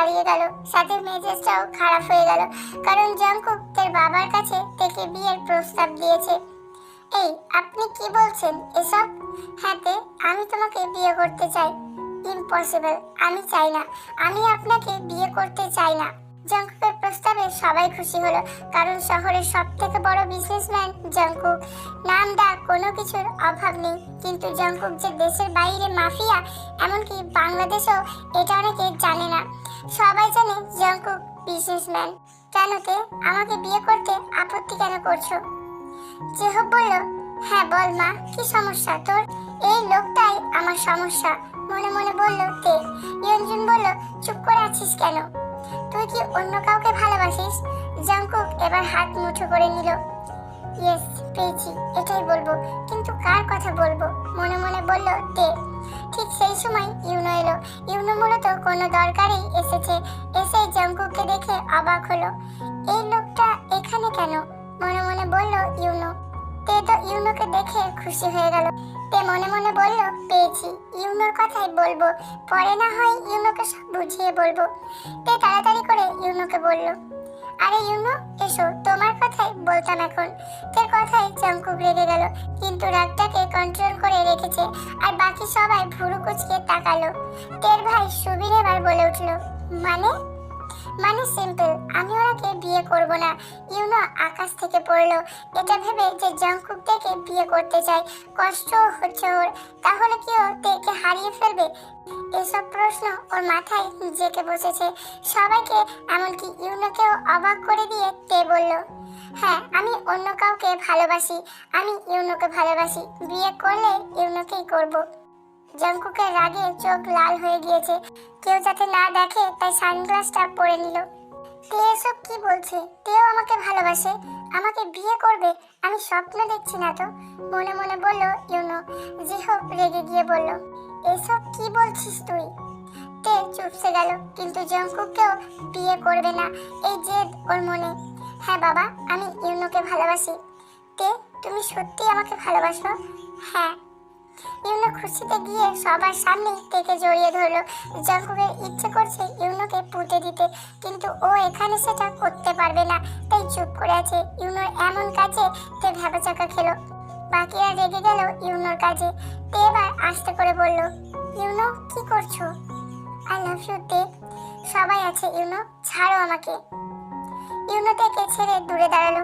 দাঁড়িয়ে গেল, সাথে মেজাজটাও খারাপ হয়ে গেল, কারণ জাংকুক তার বাবার কাছে থেকে বিয়ের প্রস্তাব দিয়েছে। এই আপনি কি বলছেন এসব? হ্যাঁ তে, আমি তোমাকে বিয়ে করতে চাই। ইম্পসিবল, আমি চাই না, আমি আপনাকে বিয়ে করতে চাই না। জাংকুকের প্রস্তাবে সবাই খুশি হলো, কারণ শহরের সব থেকে বড় বিজনেসম্যান জাংকুক, নাম ডাক কোনো কিছুর অভাব নেই। কিন্তু জাংকুক যে দেশের বাইরে মাফিয়া, এমনকি বাংলাদেশেও এটা অনেকে জানে না। সবাই জানে জাংকুক বিজনেসম্যান। কেন তে, আমাকে বিয়ে করতে আপত্তি কেন করছো? জেহব বলল, হ্যাঁ বল মা, কি সমস্যা তোর? এই লোকটাই আমার সমস্যা, মনে মনে বলল তে। ইয়ঞ্জুন বলল, চুপ করে আছিস কেন? তুই কি অন্য কাউকে ভালোবাসিস? জাংকুক এবার হাত মুঠো করে নিল। ইয়েস, পেয়েছি, এটাই বলবো, কিন্তু কার কথা বলবো? মনে মনে বলল তে। ঠিক সেই সময় ইউনো এলো। ইউনো মূলত কোনো দরকারেই এসেছে, এসে জাংকুককে দেখে অবাক হলো। এই লোকটা এখানে কেন? মনে মনে বলল ইউনো। তে তো ইউনোকে দেখে খুশি হয়ে গেল। তে মনে মনে বলল, পেয়েছি, ইউনোর কথাই বলবো, পরে না হয় ইউনোকে সব বুঝিয়ে বলবো। তে তাড়াতাড়ি করে ইউনোকে বলল, আরে ইউনো এসো, তোমার কথাই বলতাম এখন। তের কথায় জাংকুক রেগে গেল, কিন্তু রাগটাকে কন্ট্রোল করে রেখেছে। আর বাকি সবাই ভুরু কুচকে তাকালো। তের ভাই সুবিন এবার বলে উঠল, মানে? মানে সিম্পল, আমি ওনাকে বিয়ে করব না। ইউনো আকাশ থেকে পড়লো, এটা ভেবে যে জাংকুক থেকে বিয়ে করতে চায়, কষ্ট হচ্ছে ওর। তাহলে কি ও তেকে হারিয়ে ফেলবে? এসব প্রশ্ন ওর মাথায় জেঁকে বসেছে। সবাইকে, এমনকি ইউনোকেও অবাক করে দিয়ে তে বলল, হ্যাঁ আমি অন্য কাউকে ভালোবাসি, আমি ইউনোকে ভালোবাসি, বিয়ে করলে ইউনোকেই করব। জাংকুকের রাগে চোখ লাল হয়ে গিয়েছে, কেউ যাতে না দেখে তাই সানগ্লাসটা পরে নিল। তে এসব কি বলছে? তেও আমাকে ভালোবাসে, আমাকে বিয়ে করবে? আমি স্বপ্ন দেখছি না তো, মনে মনে বলল ইউনো। জিহব রেগে গিয়ে বলল, এসব কি বলছিস তুই? তে চুপসে গেল, কিন্তু জাংকুককেও বিয়ে করবে না, এই জেদ ওর মনে। হ্যাঁ বাবা, আমি ইউনোকে ভালোবাসি। তে, তুমি সত্যি আমাকে ভালোবাসো? হ্যাঁ। ইউনো খুশিতে গিয়ে সবার সামনে তেকে জড়িয়ে ধরলো। জাংকুকের ইচ্ছে করছে ইউনোকে পুঁতে দিতে, কিন্তু ও এখানে সেটা করতে পারবে না, তাই চুপ করে আছে। ইউনোর এমন কাজে তে ভ্যাবাচাকা খেলো। বাকিরা রেগে গেল ইউনোর কাজে। তে এবার আস্তে করে বলল, ইউনো কি করছো? আই লাভ ইউ তে। সবাই আছে ইউনো, ছাড়ো আমাকে। ইউনো তেকে ছেড়ে দূরে দাঁড়ালো।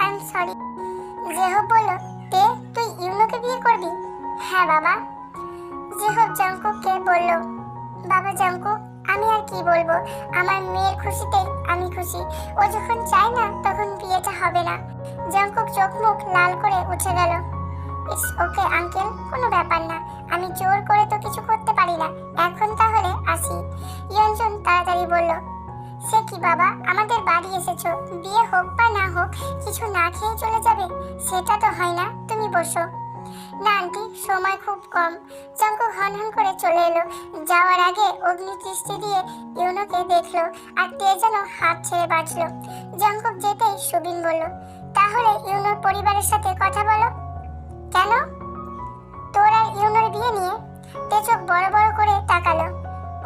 I am sorry. জেহব বলল, তে তুই ইউনোকে বিয়ে করবি? হ্যাঁ বাবা। জেহব জাংকুককে বলল, বাবা জাংকুক, আমি আর কি বলবো, আমার মেয়ের খুশিতেই আমি খুশি, ও যখন চায় না তখন বিয়েটা হবে না। জাংকুক চোখ মুখ লাল করে উঠে গেল। ইটস ওকে আঙ্কেল, কোনো ব্যাপার না, আমি জোর করে তো কিছু করতে পারি না, এখন তাহলে আসি। ইয়ঞ্জন তাড়াতাড়ি বলল, সে কি বাবা, আমাদের বাড়ি এসেছো, বিয়ে হোক বা না হোক কিছু না খেয়ে চলে যাবে? সেটা তো হয় না, তুমি বসো। না আন্টি, সময় খুব কম। জাংকুক হনহন করে চলে এলো। যাওয়ার আগে অগ্নি দৃষ্টি দিয়ে ইউনোকে দেখলো, আর তে যেন হাত ছেড়ে বাঁচলো। জাংকুক যেতেই সুবিন বলল, তাহলে ইউনোর পরিবারের সাথে কথা বলো। কেন? তোর আর ইউনোর বিয়ে নিয়ে? তে চোখ বড় বড় করে তাকালো।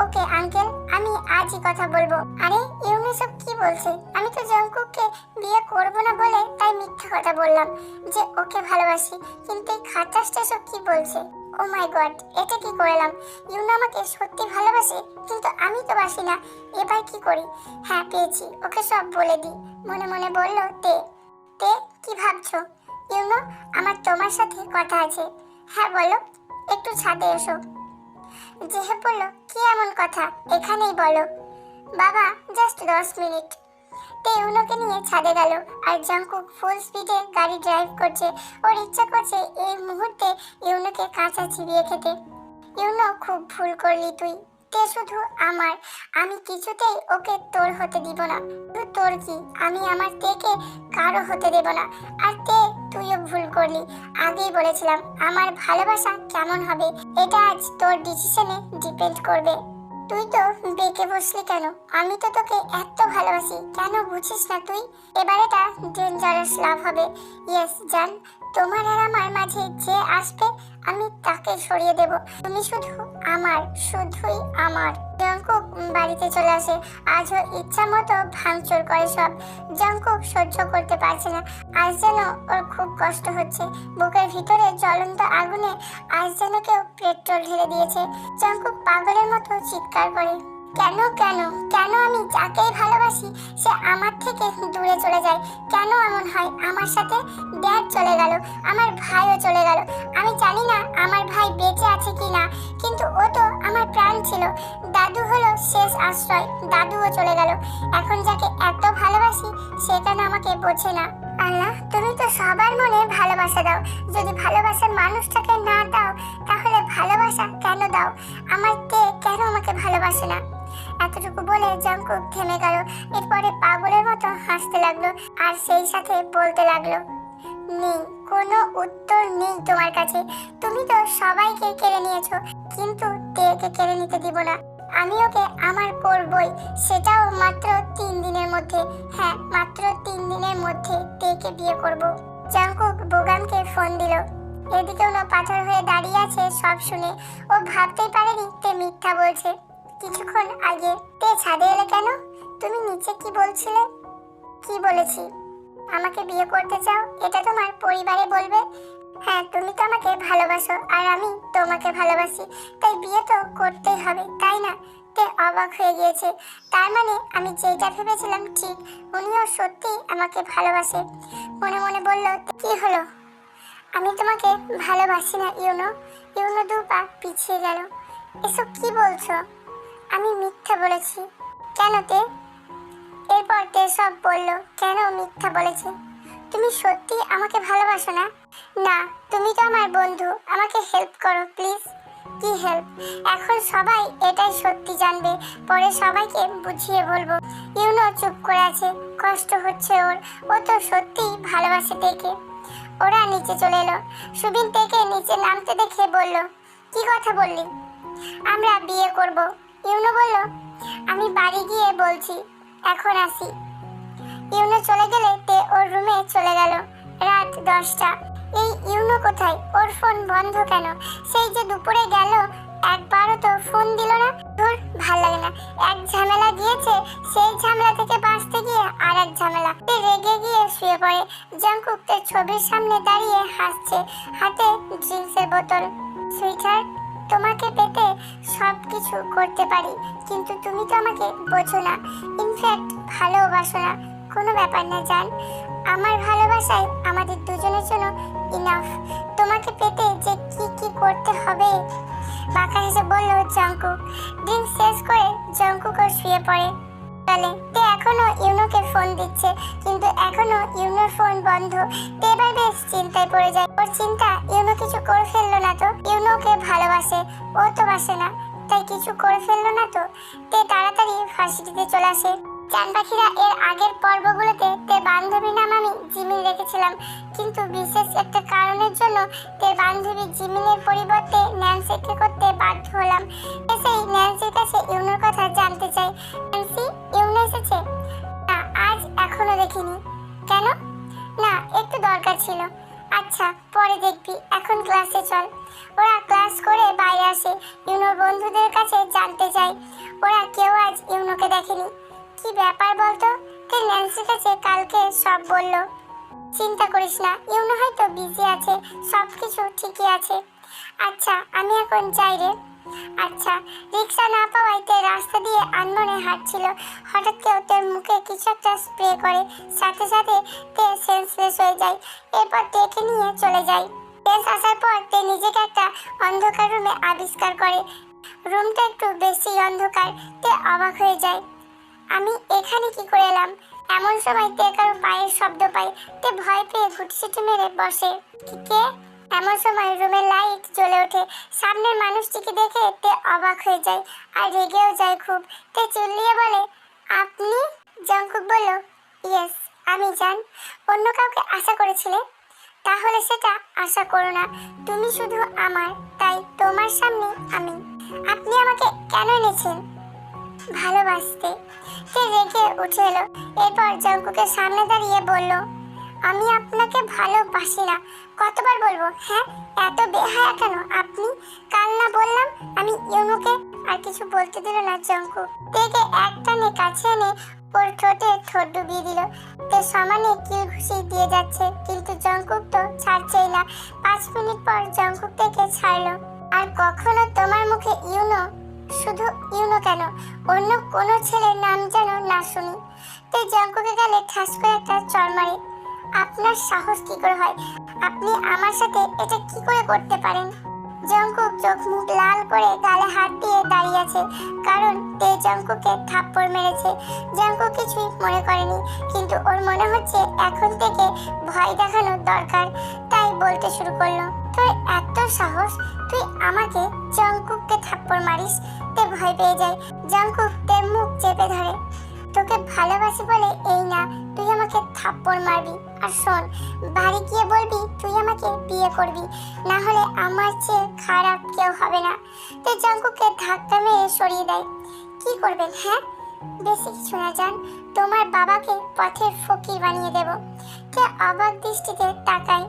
ওকে আঙ্কেল, আমি আজই কথা বলবো। আরে ইউনো সব কি বলছে? আমি তো জাংকুককে বিয়ে করব না বলে তাই মিথ্যা কথা বললাম যে ওকে ভালোবাসি, কিন্তু এই খাটাসটা সব কি বলছে? ও মাই গড, এটা কি করলাম? ইউনো আমাকে সত্যি ভালোবাসে, কিন্তু আমি তো বাসি না, এবার কি করি? হ্যাঁ পেয়েছি, ওকে সব বলে দিই, মনে মনে বলল তে। তে কি ভাবছো? ইউনো, আমার তোমার সাথে কথা আছে। হ্যাঁ বলো, একটু ছাদে এসো। জেহেব বলল, কি এমন কথা, এখানেই বলো। বাবা জাস্ট 10 মিনিট। তে ইউনোকে নিয়ে ছাদে গেল, আর জাংকুক ফুল স্পিডে গাড়ি ড্রাইভ করছে। ওর ইচ্ছা করছে এই মুহূর্তে ইউনোকে কাঁচা চিবিয়ে খেতে। ইউনো, খুব ভুল করলি তুই। তে শুধু আমার, আমি কিছুতেই ওকে তোর হতে দিব না। শুধু তোর কি, আমি আমার তেকে কারো হতে দেব না। আর তে, তুইও ভুল করলি। আগেই বলেছিলাম আমার ভালোবাসা কেমন হবে এটা আজ তোর ডিসিশনে ডিপেন্ড করবে। তুই তো বেঁকে বসলি কেন? আমি তো তোকে এত ভালোবাসি, কেন বুঝিস না তুই? এবার এটা ডেঞ্জারাস লাভ হবে। ইয়েস জান, তোমার আর আমার মাঝে যে আসবে আমি তাকে সরিয়ে দেব। তুমি শুধু আমার, শুধুই আমার। জঙ্কুক বাড়িতে চলে আসে। আজও ইচ্ছা মতো ভাঙচুর করে সব। জঙ্কুক সহ্য করতে পারছে না। আজ যেন ওর খুব কষ্ট হচ্ছে। বুকের ভিতরে জ্বলন্ত আগুনে আজ যেন কেউ পেট্রোল ঢেলে দিয়েছে। জঙ্কুক পাগলের মতো চিৎকার করে, কেন কেন কেন আমি যাকেই ভালোবাসি সে আমার থেকে দূরে চলে যায়? কেন এমন হয় আমার সাথে? ড্যাড চলে গেল, আমার ভাইও চলে গেল। আমি জানি না আমার ভাই বেঁচে আছে কি না, কিন্তু ও তো আমার প্রাণ ছিল। দাদু হলো শেষ আশ্রয়, দাদুও চলে গেল। এখন যাকে এত ভালোবাসি সে কেন আমাকে বোঝে না? আল্লাহ, তুমি তো সবার মনে ভালোবাসা দাও। যদি ভালোবাসার মানুষটাকে না দাও তাহলে ভালোবাসা কেন দাও? আমার কেন আমাকে ভালোবাসে না? এতটুকু বলে জঙ্কুক থেমে গেল। এরপরে পাগলের মতো হাসতে লাগলো আর সেই সাথে বলতে লাগলো, নেই, কোনো উত্তর নেই তোমার কাছে। তুমি তো সবাইকে কেড়ে নিয়েছো, কিন্তু তেকে কেড়ে নিতে দিব না। আমি ওকে আমার করবই, সেটাও মাত্র 3 দিনের মধ্যে। হ্যাঁ, মাত্র 3 দিনের মধ্যে তেকে বিয়ে করব। জঙ্কুক বোগামকে ফোন দিল। এদিকে ওনো পাথর হয়ে দাঁড়িয়ে আছে সব শুনে। ও ভাবতেই পারেনি তে মিথ্যা বলছে। কিছুক্ষণ আগে তে ছাদে এলে কেন? তুমি নিচে কি বলছিলে? কি বলেছি? আমাকে বিয়ে করতে চাও, এটা তোমার পরিবারে বলবে? হ্যাঁ, তুমি তো আমাকে ভালোবাসো আর আমি তোমাকে ভালোবাসি, তাই বিয়ে তো করতেই হবে, তাই না? তে অবাক হয়ে গিয়েছে। তার মানে আমি যেটা ভেবেছিলাম ঠিক, উনিও সত্যি আমাকে ভালোবাসে। মনে মনে বলল, কি হলো? আমি তোমাকে ভালোবাসি না ইউনো। ইউনো 2 পা পিছিয়ে গেল। এসব কি বলছো? আমি মিথ্যা বলেছি। কেন তে? এরপর তে সব বলল কেন মিথ্যা বলেছে। তুমি সত্যি আমাকে ভালোবাসো না? না, তুমি তো আমার বন্ধু, আমাকে হেল্প করো প্লিজ। কি হেল্প? এখন সবাই এটাই সত্যি জানবে, পরে সবাইকে বুঝিয়ে বলবো। ইউনো চুপ করে আছে, কষ্ট হচ্ছে ওর। ও তো সত্যি ভালোবাসে তেকে। ওরা নিচে চলে এলো। সুবিন তেকে নিচে নামতে দেখে বলল, কি কথা বললি? আমরা বিয়ে করব। ইউনো বলল, আমি বাড়ি গিয়ে বলছি, এখন আসি। ইউনো চলে গেলে তে ওর রুমে চলে গেল। রাত 10টা। এই ইউনো কোথায়? ওর ফোন বন্ধ কেন? সেই যে দুপুরে গেল, একবারও তো ফোন দিল না। ধুর, ভাল লাগে না। এক ঝামেলা গিয়েছে, সেই ঝামেলা থেকে বাঁচতে গিয়ে আর এক ঝামেলা। তে রেগে গিয়ে শুয়ে পড়ে। জঙ্কুক তে ছবির সামনে দাঁড়িয়ে হাসছে, হাতে ড্রিঙ্কসের বোতল। সুইটহার্ট, তোমাকে পেতে সব কিছু করতে পারি, কিন্তু তুমি তো আমাকে বোঝো না, ইনফ্যাক্ট ভালোবাসো না। কোনো ব্যাপার না জান, আমার ভালোবাসায় আমাদের দুজনের জন্য ইনাফ। তোমাকে পেতে যে কি কি করতে হবে। বাঁকা হেসে বলল জঙ্কুক। ড্রিঙ্ক শেষ করে জঙ্কুকও শুয়ে পড়ে। তাহলে তে এখনো ইউনোকে ফোন দিচ্ছে, কিন্তু এখনো ইউনোর ফোন বন্ধ। তে এবার বেশ চিন্তায় পড়ে যায়। ওর চিন্তা, ইউনো কিছু করে ফেললো না তো? ইউনোকে ভালোবাসে, ও তো বাসে না, তাই কিছু করে ফেললো না তো? তে তাড়াতাড়ি ভার্সিটিতে চলে আসে। চান পাখিরা এর আগের পর্বগুলোতে তে বান্ধবী নাম আমি জিমিন রেখেছিলাম, কিন্তু বিশেষ একটা কারণের জন্য তে বান্ধবী জিমিনের পরিবর্তে ন্যান্সিকে করতে বাধ্য হলাম। সেই ন্যান্সির কাছে ইউনোর কথা জানতে চাই। ন্যান্সি, ইউনো এসেছে? না, আজ এখনো দেখিনি। কেন? না, একটু দরকার ছিল। আচ্ছা, পরে দেখবি, এখন ক্লাসে চল। ওরা ক্লাস করে বাইরে আসে। ইউনোর বন্ধুদের কাছে জানতে চায়। ওরা কেউ আজ ইউনোকে দেখেনি। কি ব্যাপার বলতো? তে ন্যান্সির কাছে কালকে সব বলল। চিন্তা করিস না, ইউনো হয়তো বিজি আছে, সব কিছু ঠিকই আছে। আচ্ছা, আমি এখন যাই রে। আচ্ছা। রিক্সা না পাওয়ায় তে রাস্তা দিয়ে আনমনে হাঁটছিল। হঠাৎ কেউ তের মুখে কিছু একটা স্প্রে করে, সাথে সাথে তে সেন্সলেস হয়ে যায়। এরপর তেকে নিয়ে চলে যায়। টেন্স আসার পর তে নিজেকে একটা অন্ধকার রুমে আবিষ্কার করে। রুমটা একটু বেশি অন্ধকার। তে অবাক হয়ে যায়, আমি এখানে কি করে এলাম? এমন সময় তে কারো পায়ের শব্দ পায়। তে ভয় পেয়ে গুটিসুটি মেরে বসে। কে? এমন সময় রুমের লাইট জ্বলে ওঠে। সামনের মানুষটিকে দেখে তে অবাক হয়ে যায় আর রেগেও যায় খুব। তে চিল্লিয়ে বলে, আপনি? জঙ্কুক বলল, ইয়েস, আমি জান। অন্য কাউকে আশা করেছিলে? তাহলে সেটা আশা করো না। তুমি শুধু আমার, তাই তোমার সামনে আমি। আপনি আমাকে কেন এনেছেন? ভালোবাসতে। সে রেগে উঠে এলো। এরপর জঙ্কুকের সামনে দাঁড়িয়ে বলল, আমি আপনাকে ভালোবাসি না। কতবার বলবো? হ্যাঁ, এত বেহায়া কেন আপনি? কাল না বললাম আমি ইউনুকে? আর কিছু বলতে দিল না জঙ্কুক। তেকে এক টানে কাছে এনে ওর ঠোঁটে ঠোঁট ডুবিয়ে দিল। তে সমানে কিল ঘুষি দিয়ে যাচ্ছে, কিন্তু জঙ্কুক তো ছাড়ছেই না। 5 মিনিট পর জঙ্কুক থেকে ছাড়লো। আর কখনো তোমার মুখে ইউনো, শুধু ইউনো কেন, অন্য কোনো ছেলের নাম যেন না শুনি। তে জঙ্কুকে গালে ঠাস করে একটা চড় মারে। আপনার সাহস কি করে হয়? আপনি আমার সাথে এটা কি করে করতে পারেন? জঙ্কুক চোখ মুখ লাল করে গালে হাত দিয়ে দাঁড়িয়ে আছে, কারণ তে জঙ্কুককে থাপ্পড় মেরেছে। জঙ্কুক কিছুই মনে করেনি, কিন্তু ওর মনে হচ্ছে এখন থেকে ভয় দেখানো দরকার, তাই বলতে শুরু করলো, তোর এত সাহস, তুই আমাকে জঙ্কুককে থাপ্পড় মারিস? তে ভয় পেয়ে যায়। জঙ্কুক তে মুখ চেপে ধরে। তোকে ভালোবাসি বলে এই না তুই আমাকে থাপ্পড় মারবি। আর শোন, বাড়ি গিয়ে বলবি তুই আমাকে বিয়ে করবি, না হলে আমার চেয়ে খারাপ কেউ হবে না। তে জঙ্কুককে ধাক্কা মেরে সরিয়ে দেয়। কি করবেন? হ্যাঁ, বেশি কিছু না জান, তোমার বাবাকে পথের ফকির বানিয়ে দেব। তে অবাক দৃষ্টিতে তাকায়।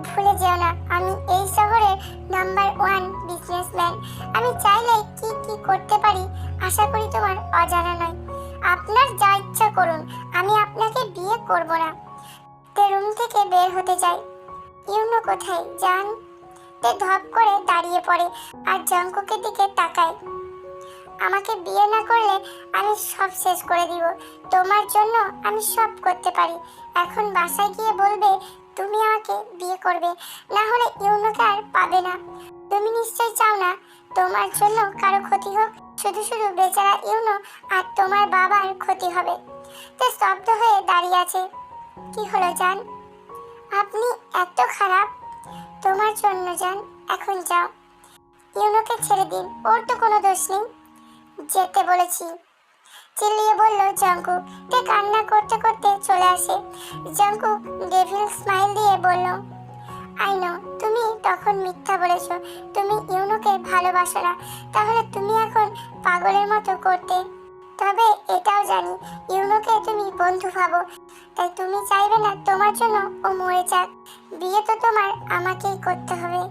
ভুলে যেও না, আমি এই শহরের নাম্বার 1 বিজনেসম্যান। আমি চাইলে কি কি করতে পারি আশা করি তোমার অজানা নয়। আপনার যা ইচ্ছা করুন, আমি আপনাকে বিয়ে করব না। তে রুম থেকে বের হতে যায়। ইউনো কোথায় জান? তে ধপ করে দাঁড়িয়ে পড়ে আর জঙ্কুকের দিকে তাকায়। আমাকে বিয়ে না করলে আমি সব শেষ করে দিব। তোমার জন্য আমি সব করতে পারি। এখন বাসায় গিয়ে বলবে তুমি আমাকে বিয়ে করবে, না হলে ইউনোকে আর পাবে না। তুমি নিশ্চয়ই চাও না তোমার জন্য কারো ক্ষতি হোক, শুধু শুধু বেচারা ইউনো আর তোমার বাবার ক্ষতি হবে। তে স্তব্ধ হয়ে দাঁড়িয়ে আছে। কি হলো জান? আপনি এত খারাপ? তোমার জন্য জান, এখন যাও। ইউনোকে ছেড়ে দিন, ওর তো কোনো দোষ নেই। যেতে বলেছি, চিল্লিয়ে বলল জঙ্কুক। তে কান্না করতে করতে চলে আসে। জঙ্কুক ডেভিল স্মাইল দিয়ে বলল, আই নো তুমি তখন মিথ্যা বলেছো, তুমি ইউনোকে ভালোবাসো না, তাহলে তুমি এখন পাগলের মতো করতে। তবে এটাও জানি ইউনোকে তুমি বন্ধু ভাবো, তাই তুমি চাইবে না তোমার জন্য ও মরে যাক। বিয়ে তো তোমার আমাকেই করতে হবে।